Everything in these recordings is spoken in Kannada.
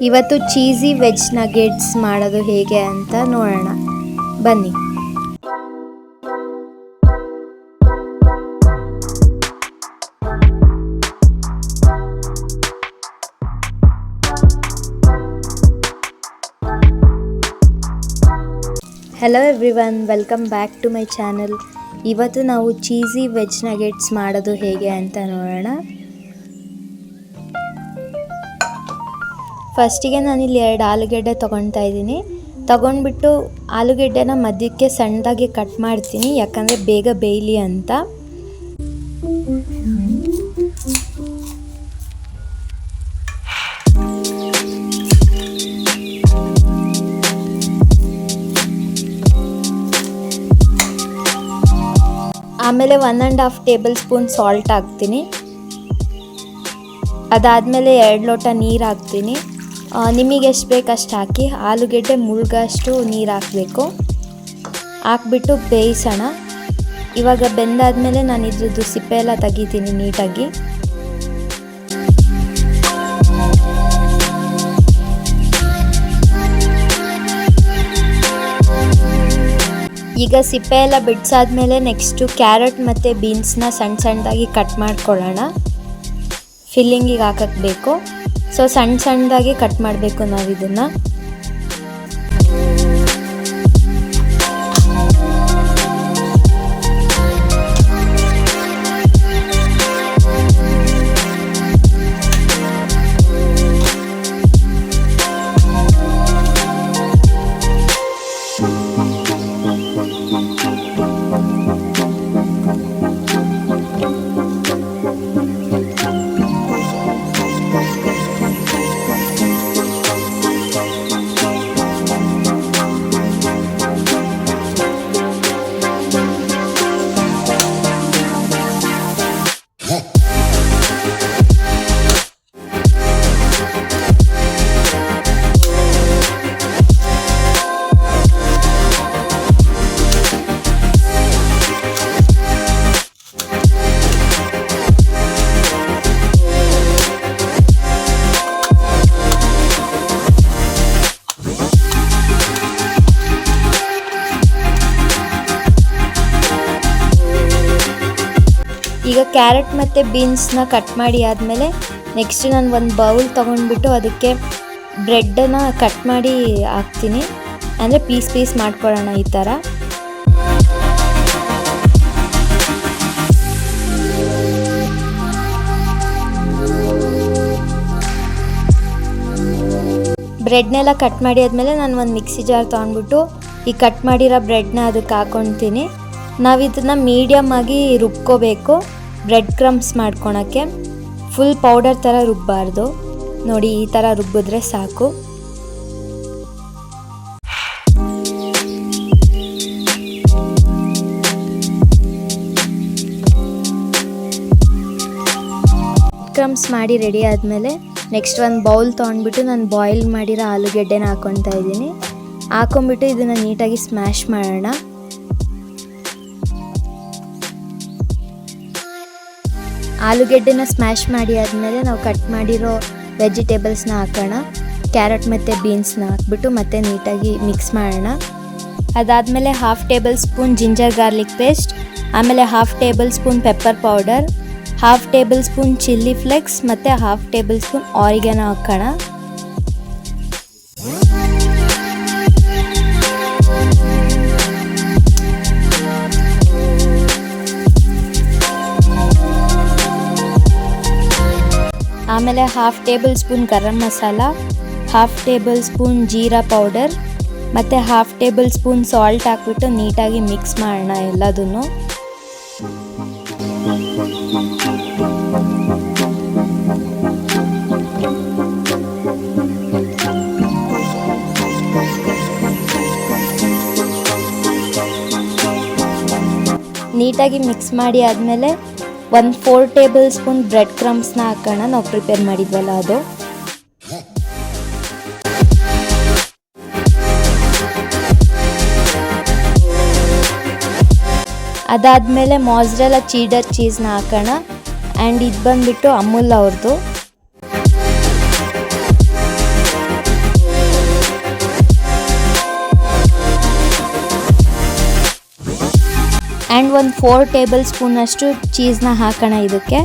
ಇವತ್ತು ಚೀಸಿ ವೆಜ್ ನಗೆಟ್ಸ್ ಮಾಡೋದು ಹೇಗೆ ಅಂತ ನೋಡೋಣ ಬನ್ನಿ. Hello everyone, welcome back to my channel. ಇವತ್ತು ನಾವು ಚೀಸಿ ವೆಜ್ ನಗೆಟ್ಸ್ ಮಾಡೋದು ಹೇಗೆ ಅಂತ ನೋಡೋಣ. ಫಸ್ಟಿಗೆ ನಾನಿಲ್ಲಿ 2 ಆಲೂಗೆಡ್ಡೆ ತೊಗೊಳ್ತಾ ಇದ್ದೀನಿ. ತೊಗೊಂಡ್ಬಿಟ್ಟು ಆಲೂಗೆಡ್ಡೆನ ಮಧ್ಯಕ್ಕೆ ಸಣ್ಣದಾಗಿ ಕಟ್ ಮಾಡ್ತೀನಿ, ಯಾಕಂದರೆ ಬೇಗ ಬೇಯಲಿ ಅಂತ. ಆಮೇಲೆ 1.5 ಟೇಬಲ್ ಸ್ಪೂನ್ ಸಾಲ್ಟ್ ಹಾಕ್ತೀನಿ. ಅದಾದಮೇಲೆ 2 ಲೋಟ ನೀರು ಹಾಕ್ತೀನಿ. ನಿಮಗೆ ಎಷ್ಟು ಬೇಕು ಅಷ್ಟು ಹಾಕಿ. ಆಲೂಗೆಡ್ಡೆ ಮುಳುಗಷ್ಟು ನೀರು ಹಾಕಬೇಕು. ಹಾಕ್ಬಿಟ್ಟು ಬೇಯಿಸೋಣ. ಇವಾಗ ಬೆಂದಾದಮೇಲೆ ನಾನು ಇದ್ರದ್ದು ಸಿಪ್ಪೆ ಎಲ್ಲ ತೆಗಿತೀನಿ ನೀಟಾಗಿ. ಈಗ ಸಿಪ್ಪೆ ಎಲ್ಲ ಬಿಡಿಸಾದ್ಮೇಲೆ ನೆಕ್ಸ್ಟು ಕ್ಯಾರೆಟ್ ಮತ್ತು ಬೀನ್ಸ್ನ ಸಣ್ಣ ಸಣ್ಣದಾಗಿ ಕಟ್ ಮಾಡ್ಕೊಳ್ಳೋಣ. ಫಿಲ್ಲಿಂಗಿಗೆ ಹಾಕಕ್ಕೆ ಬೇಕು. ಸೊ ಸಣ್ಣದಾಗಿ ಕಟ್ ಮಾಡಬೇಕು ನಾವು ಇದನ್ನು. ಈಗ ಕ್ಯಾರೆಟ್ ಮತ್ತು ಬೀನ್ಸ್ನ ಕಟ್ ಮಾಡಿ ಆದಮೇಲೆ ನೆಕ್ಸ್ಟ್ ನಾನು ಒಂದು ಬೌಲ್ ತೊಗೊಂಡ್ಬಿಟ್ಟು ಅದಕ್ಕೆ ಬ್ರೆಡ್ಡನ್ನು ಕಟ್ ಮಾಡಿ ಹಾಕ್ತೀನಿ. ಅಂದರೆ ಪೀಸ್ ಮಾಡ್ಕೊಳ್ಳೋಣ ಈ ಥರ. ಬ್ರೆಡ್ನೆಲ್ಲ ಕಟ್ ಮಾಡಿ ಆದಮೇಲೆ ನಾನು ಒಂದು ಮಿಕ್ಸಿ ಜಾರ್ ತೊಗೊಂಡ್ಬಿಟ್ಟು ಈ ಕಟ್ ಮಾಡಿರೋ ಬ್ರೆಡ್ನ ಅದಕ್ಕೆ ಹಾಕ್ಕೊಳ್ತೀನಿ. ನಾವು ಇದನ್ನು ಮೀಡಿಯಮ್ ಆಗಿ ರುಬ್ಕೋಬೇಕು, ಬ್ರೆಡ್ ಕ್ರಮ್ಸ್ ಮಾಡ್ಕೊಳಕ್ಕೆ. ಫುಲ್ ಪೌಡರ್ ಥರ ರುಬ್ಬಾರ್ದು. ನೋಡಿ, ಈ ಥರ ರುಬ್ಬಿದ್ರೆ ಸಾಕು. ಕ್ರಮ್ಸ್ ಮಾಡಿ ರೆಡಿ ಆದಮೇಲೆ ನೆಕ್ಸ್ಟ್ ಒಂದು ಬೌಲ್ ತೊಗೊಂಡ್ಬಿಟ್ಟು ನಾನು ಬಾಯ್ಲ್ ಮಾಡಿರೋ ಆಲೂಗೆಡ್ಡೆನ ಹಾಕ್ಕೊಳ್ತಾ ಇದ್ದೀನಿ. ಹಾಕೊಂಡ್ಬಿಟ್ಟು ಇದನ್ನು ನೀಟಾಗಿ ಸ್ಮ್ಯಾಶ್ ಮಾಡೋಣ. ಆಲೂಗೆಡ್ಡೆನ ಸ್ಮ್ಯಾಶ್ ಮಾಡಿ ಆದಮೇಲೆ ನಾವು ಕಟ್ ಮಾಡಿರೋ ವೆಜಿಟೇಬಲ್ಸ್ನ ಹಾಕೋಣ. ಕ್ಯಾರೆಟ್ ಮತ್ತು ಬೀನ್ಸ್ನ ಹಾಕ್ಬಿಟ್ಟು ಮತ್ತೆ ನೀಟಾಗಿ ಮಿಕ್ಸ್ ಮಾಡೋಣ. ಅದಾದಮೇಲೆ 1/2 tablespoon ginger garlic paste, ಆಮೇಲೆ 1/2 tablespoon pepper powder, 1/2 tablespoon chilli flakes ಮತ್ತು 1/2 ಟೇಬಲ್ ಸ್ಪೂನ್ ಆರಿಗನೋ ಹಾಕೋಣ. ಆಮೇಲೆ 1/2 tablespoon garam masala, 1/2 tablespoon ಜೀರಾ ಪೌಡರ್ ಮತ್ತು 1/2 ಟೇಬಲ್ ಸ್ಪೂನ್ ಸಾಲ್ಟ್ ಹಾಕ್ಬಿಟ್ಟು ನೀಟಾಗಿ ಮಿಕ್ಸ್ ಮಾಡೋಣ ಎಲ್ಲದನ್ನು. ನೀಟಾಗಿ ಮಿಕ್ಸ್ ಮಾಡಿ ಆದಮೇಲೆ 4 ಟೇಬಲ್ ಸ್ಪೂನ್ ಬ್ರೆಡ್ ಕ್ರಮ್ಸ್ನ ಹಾಕೋಣ. ನಾವು ಪ್ರಿಪೇರ್ ಮಾಡಿದ್ವಲ್ಲ ಅದು. ಅದಾದಮೇಲೆ ಮೊzzarella ಚೀಡರ್ ಚೀಸ್ನ ಹಾಕೋಣ. ಆ್ಯಂಡ್ ಇದು ಬಂದುಬಿಟ್ಟು ಅಮೂಲ್ ಅವ್ರದ್ದು. ಆ್ಯಂಡ್ ಒಂದು 4 ಟೇಬಲ್ ಸ್ಪೂನಷ್ಟು ಚೀಸ್ನ ಹಾಕೋಣ. ಇದಕ್ಕೆ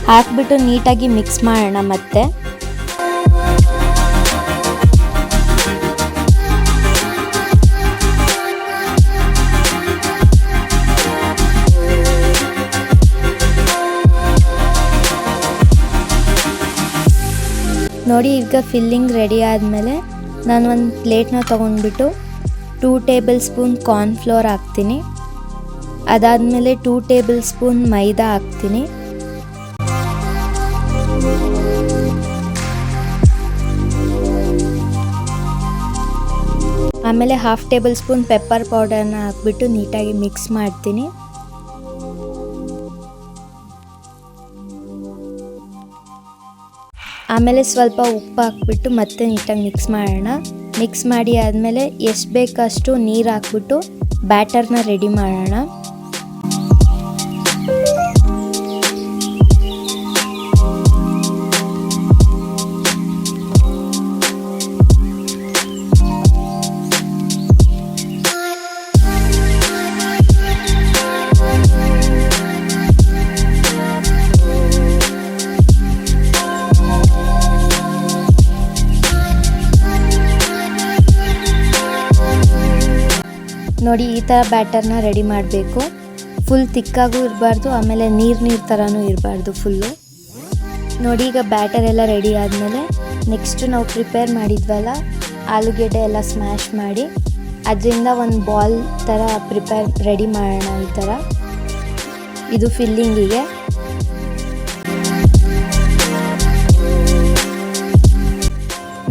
ಹಾಕ್ಬಿಟ್ಟು ನೀಟಾಗಿ ಮಿಕ್ಸ್ ಮಾಡೋಣ. ಮತ್ತೆ ನೋಡಿ, ಈಗ ಫಿಲ್ಲಿಂಗ್ ರೆಡಿ ಆದಮೇಲೆ ನಾನು ಒಂದು ಪ್ಲೇಟ್ನ ತೊಗೊಂಡ್ಬಿಟ್ಟು 2 ಟೇಬಲ್ ಸ್ಪೂನ್ ಕಾರ್ನ್ಫ್ಲೋರ್ ಹಾಕ್ತೀನಿ. ಅದಾದಮೇಲೆ 2 ಟೇಬಲ್ ಸ್ಪೂನ್ ಮೈದಾ ಹಾಕ್ತೀನಿ. ಆಮೇಲೆ 1/2 ಟೇಬಲ್ ಸ್ಪೂನ್ ಪೆಪ್ಪರ್ ಪೌಡರ್ನ ಹಾಕ್ಬಿಟ್ಟು ನೀಟಾಗಿ ಮಿಕ್ಸ್ ಮಾಡ್ತೀನಿ. ಆಮೇಲೆ ಸ್ವಲ್ಪ ಉಪ್ಪು ಹಾಕ್ಬಿಟ್ಟು ಮತ್ತೆ ನೀಟಾಗಿ ಮಿಕ್ಸ್ ಮಾಡೋಣ. ಮಿಕ್ಸ್ ಮಾಡಿ ಆದಮೇಲೆ ಎಷ್ಟು ಬೇಕಷ್ಟು ನೀರು ಹಾಕ್ಬಿಟ್ಟು ಬ್ಯಾಟರ್ನ ರೆಡಿ ಮಾಡೋಣ. ನೋಡಿ, ಈ ಥರ ಬ್ಯಾಟರ್ನ ರೆಡಿ ಮಾಡಬೇಕು. ಫುಲ್ ತಿಕ್ಕಾಗೂ ಇರಬಾರ್ದು, ಆಮೇಲೆ ನೀರು ಥರನೂ ಇರಬಾರ್ದು ಫುಲ್ಲು. ನೋಡಿ, ಈಗ ಬ್ಯಾಟರ್ ಎಲ್ಲ ರೆಡಿ ಆದಮೇಲೆ ನೆಕ್ಸ್ಟು ನಾವು ಪ್ರಿಪೇರ್ ಮಾಡಿದ್ವಲ್ಲ ಆಲೂಗೆಡ್ಡೆ ಎಲ್ಲ ಸ್ಮ್ಯಾಶ್ ಮಾಡಿ ಅದರಿಂದ ಒಂದು ಬಾಲ್ ಥರ ರೆಡಿ ಮಾಡೋಣ. ಈ ಥರ ಇದು ಫಿಲ್ಲಿಂಗಿಗೆ.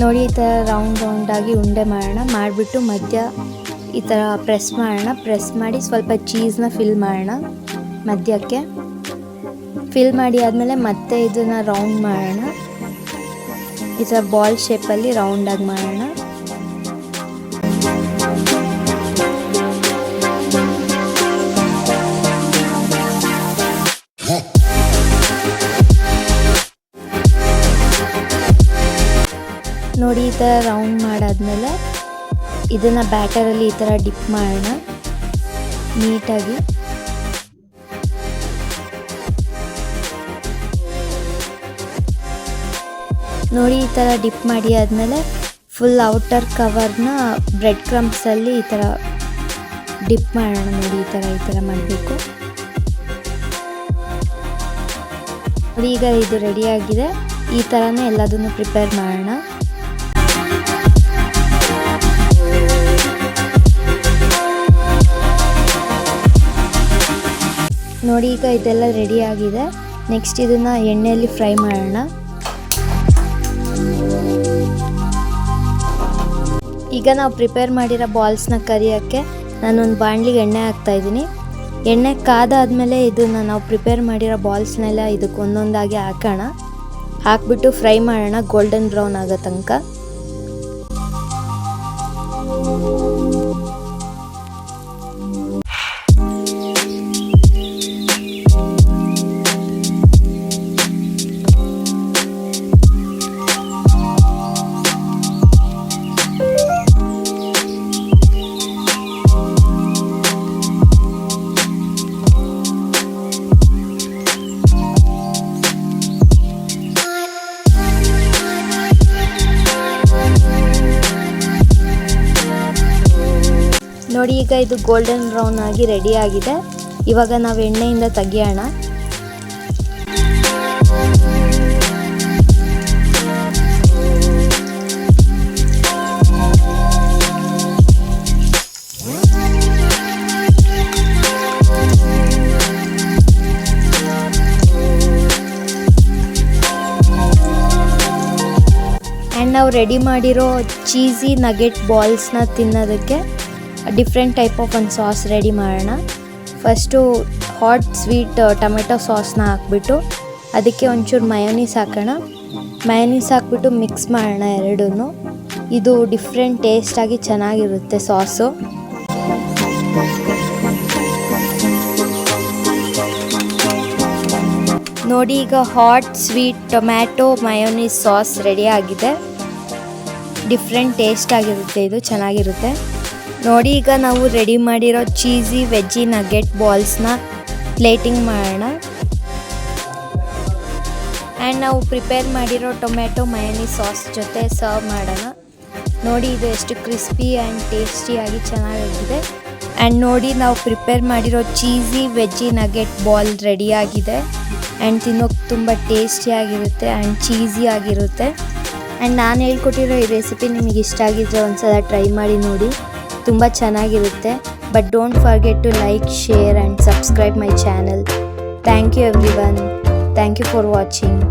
ನೋಡಿ, ಈ ಥರ ರೌಂಡಾಗಿ ಉಂಡೆ ಮಾಡೋಣ. ಮಾಡಿಬಿಟ್ಟು ಮಧ್ಯ ಈ ಥರ ಪ್ರೆಸ್ ಮಾಡೋಣ. ಪ್ರೆಸ್ ಮಾಡಿ ಸ್ವಲ್ಪ ಚೀಸ್ನ ಫಿಲ್ ಮಾಡೋಣ ಮಧ್ಯಕ್ಕೆ. ಫಿಲ್ ಮಾಡಿ ಆದಮೇಲೆ ಮತ್ತೆ ಇದನ್ನು ರೌಂಡ್ ಮಾಡೋಣ. ಈ ಥರ ಬಾಲ್ ಶೇಪಲ್ಲಿ ರೌಂಡಾಗಿ ಮಾಡೋಣ. ನೋಡಿ, ಈ ಥರ ರೌಂಡ್ ಮಾಡಾದ್ಮೇಲೆ ಇದನ್ನು ಬ್ಯಾಟರಲ್ಲಿ ಈ ಥರ ಡಿಪ್ ಮಾಡೋಣ ನೀಟಾಗಿ. ನೋಡಿ, ಈ ಥರ ಡಿಪ್ ಮಾಡಿ ಆದಮೇಲೆ ಫುಲ್ ಔಟರ್ ಕವರ್ನ ಬ್ರೆಡ್ ಕ್ರಮ್ಸಲ್ಲಿ ಈ ಥರ ಡಿಪ್ ಮಾಡೋಣ. ನೋಡಿ, ಈ ಥರ ಮಾಡಬೇಕು. ನೋಡಿ, ಈಗ ಇದು ರೆಡಿಯಾಗಿದೆ. ಈ ಥರನೇ ಎಲ್ಲದನ್ನು ಪ್ರಿಪೇರ್ ಮಾಡೋಣ. ನೋಡಿ, ಈಗ ಇದೆಲ್ಲ ರೆಡಿ ಆಗಿದೆ. ನೆಕ್ಸ್ಟ್ ಇದನ್ನು ಎಣ್ಣೆಯಲ್ಲಿ ಫ್ರೈ ಮಾಡೋಣ. ಈಗ ನಾವು ಪ್ರಿಪೇರ್ ಮಾಡಿರೋ ಬಾಲ್ಸ್ನ ಕರಿಯೋಕ್ಕೆ ನಾನೊಂದು ಬಾಣಲಿಗೆ ಎಣ್ಣೆ ಹಾಕ್ತಾಯಿದ್ದೀನಿ. ಎಣ್ಣೆ ಕಾದಾದ್ಮೇಲೆ ಇದನ್ನು ನಾವು ಪ್ರಿಪೇರ್ ಮಾಡಿರೋ ಬಾಲ್ಸ್ನೆಲ್ಲ ಇದಕ್ಕೆ ಒಂದೊಂದಾಗಿ ಹಾಕೋಣ. ಹಾಕ್ಬಿಟ್ಟು ಫ್ರೈ ಮಾಡೋಣ ಗೋಲ್ಡನ್ ಬ್ರೌನ್ ಆಗೋ ತನಕ. ನೋಡಿ, ಈಗ ಇದು ಗೋಲ್ಡನ್ ಬ್ರೌನ್ ಆಗಿ ರೆಡಿ ಆಗಿದೆ. ಇವಾಗ ನಾವು ಎಣ್ಣೆಯಿಂದ ತೆಗಿಯೋಣ. ಆ್ಯಂಡ್ ನಾವು ರೆಡಿ ಮಾಡಿರೋ ಚೀಸಿ ನಗೆಟ್ ಬಾಲ್ಸ್ನ ತಿನ್ನೋದಕ್ಕೆ ಡಿಫ್ರೆಂಟ್ ಟೈಪ್ ಆಫ್ ಒಂದು ಸಾಸ್ ರೆಡಿ ಮಾಡೋಣ. ಫಸ್ಟು ಹಾಟ್ ಸ್ವೀಟ್ ಟೊಮೆಟೊ ಸಾಸ್ನ ಹಾಕ್ಬಿಟ್ಟು ಅದಕ್ಕೆ ಒಂಚೂರು ಮಯೋನೀಸ್ ಹಾಕೋಣ. ಮಯೋನೀಸ್ ಹಾಕ್ಬಿಟ್ಟು ಮಿಕ್ಸ್ ಮಾಡೋಣ ಎರಡೂ. ಇದು ಡಿಫ್ರೆಂಟ್ ಟೇಸ್ಟಾಗಿ ಚೆನ್ನಾಗಿರುತ್ತೆ ಸಾಸು. ನೋಡಿ, ಈಗ hot sweet tomato mayonnaise sauce ready ಆಗಿದೆ. ಡಿಫ್ರೆಂಟ್ ಟೇಸ್ಟ್ ಆಗಿರುತ್ತೆ, ಇದು ಚೆನ್ನಾಗಿರುತ್ತೆ. ನೋಡಿ ಈಗ ನಾವು ರೆಡಿ ಮಾಡಿರೋ ಚೀಸಿ ವೆಜ್ಜಿ ನಗೆಟ್ ಬಾಲ್ಸ್ನ ಪ್ಲೇಟಿಂಗ್ ಮಾಡೋಣ. ಆ್ಯಂಡ್ ನಾವು ಪ್ರಿಪೇರ್ ಮಾಡಿರೋ ಟೊಮೆಟೊ ಮಯೋನೀಸ್ ಸಾಸ್ ಜೊತೆ ಸರ್ವ್ ಮಾಡೋಣ. ನೋಡಿ ಇದು ಎಷ್ಟು ಕ್ರಿಸ್ಪಿ ಆ್ಯಂಡ್ ಟೇಸ್ಟಿಯಾಗಿ ಚೆನ್ನಾಗಿದೆ. ಆ್ಯಂಡ್ ನೋಡಿ ನಾವು ಪ್ರಿಪೇರ್ ಮಾಡಿರೋ ಚೀಸಿ ವೆಜ್ಜಿ ನಗೆಟ್ ಬಾಲ್ ರೆಡಿಯಾಗಿದೆ. ಆ್ಯಂಡ್ ತಿನ್ನೋಕೆ ತುಂಬ ಟೇಸ್ಟಿಯಾಗಿರುತ್ತೆ ಆ್ಯಂಡ್ ಚೀಸಿ ಆಗಿರುತ್ತೆ. ಆ್ಯಂಡ್ ನಾನು ಹೇಳ್ಕೊಟ್ಟಿರೋ ಈ ರೆಸಿಪಿ ನಿಮಗೆ ಇಷ್ಟ ಆಗಿದ್ರೆ ಒಂದ್ಸಲ ಟ್ರೈ ಮಾಡಿ ನೋಡಿ, ತುಂಬ ಚೆನ್ನಾಗಿರುತ್ತೆ. But don't forget to like, share and subscribe my channel. Thank you everyone. Thank you for watching.